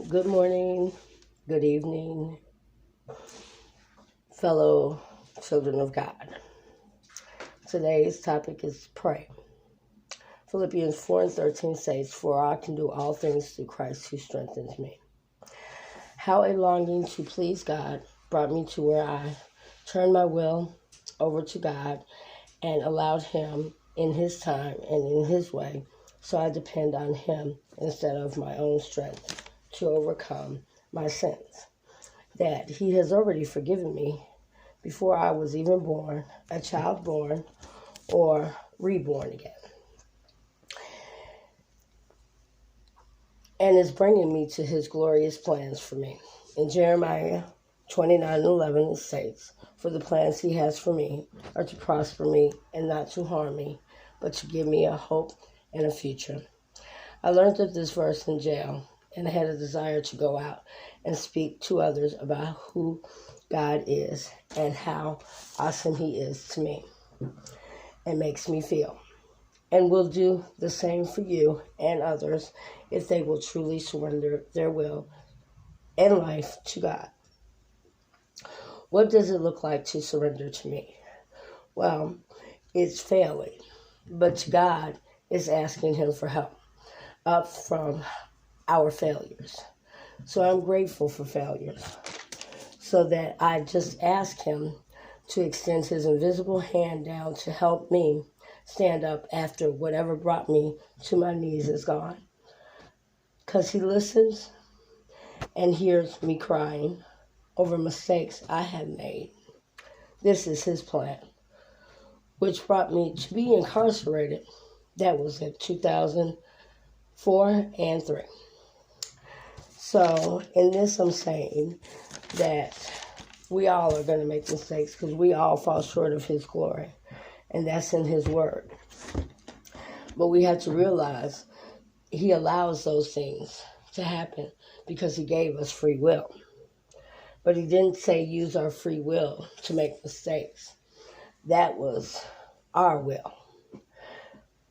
Good morning, good evening, fellow children of God. Today's topic is pray. Philippians 4:13 says, "For I can do all things through Christ who strengthens me." How a longing to please God brought me to where I turned my will over to God and allowed Him in His time and in His way, so I depend on Him instead of my own strength to overcome my sins. That He has already forgiven me before I was even born, a child born, or reborn again, and is bringing me to His glorious plans for me. In Jeremiah 29:11 it states, "For the plans He has for me are to prosper me and not to harm me, but to give me a hope and a future." I learned of this verse in jail and had a desire to go out and speak to others about who God is and how awesome He is to me and makes me feel. And will do the same for you and others if they will truly surrender their will and life to God. What does it look like to surrender to me? Well, it's failing, but to God is asking Him for help up from our failures. So I'm grateful for failures, so that I just ask Him to extend His invisible hand down to help me stand up after whatever brought me to my knees is gone. Because He listens and hears me crying over mistakes I have made. This is His plan, which brought me to be incarcerated. That was in 2004 and 3. So in this I'm saying that we all are going to make mistakes because we all fall short of His glory. And that's in His word. But we have to realize He allows those things to happen because He gave us free will. But He didn't say use our free will to make mistakes. That was our will.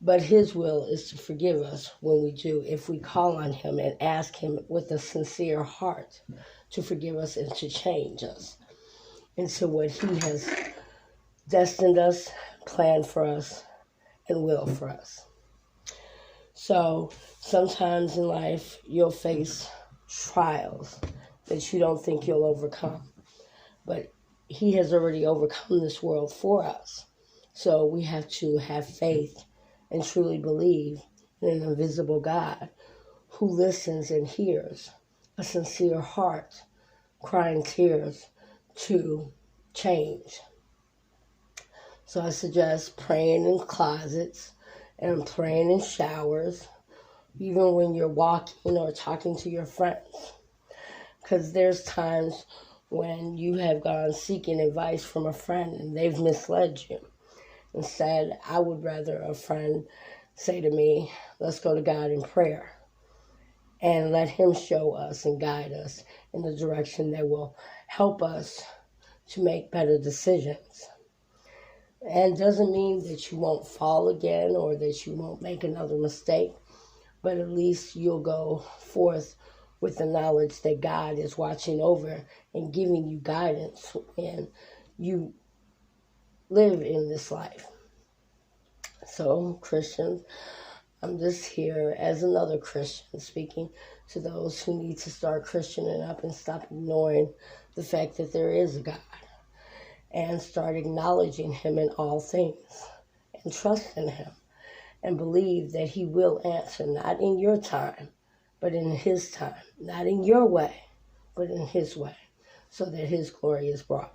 But His will is to forgive us when we do, if we call on Him and ask Him with a sincere heart to forgive us and to change us into what He has destined us, planned for us, and will for us. So sometimes in life you'll face trials that you don't think you'll overcome. But He has already overcome this world for us. So we have to have faith and truly believe in an invisible God who listens and hears a sincere heart crying tears to change. So I suggest praying in closets and praying in showers, even when you're walking or talking to your friends. Because there's times when you have gone seeking advice from a friend and they've misled you. Instead, I would rather a friend say to me, let's go to God in prayer and let Him show us and guide us in the direction that will help us to make better decisions. And doesn't mean that you won't fall again or that you won't make another mistake, but at least you'll go forth with the knowledge that God is watching over and giving you guidance when you live in this life. So, Christians, I'm just here as another Christian speaking to those who need to start Christianing up and stop ignoring the fact that there is a God and start acknowledging Him in all things and trust in Him and believe that He will answer, not in your time, but in His time, not in your way, but in His way, so that His glory is brought.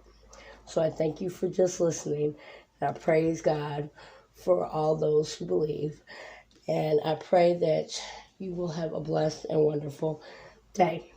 So I thank you for just listening, and I praise God for all those who believe, and I pray that you will have a blessed and wonderful day.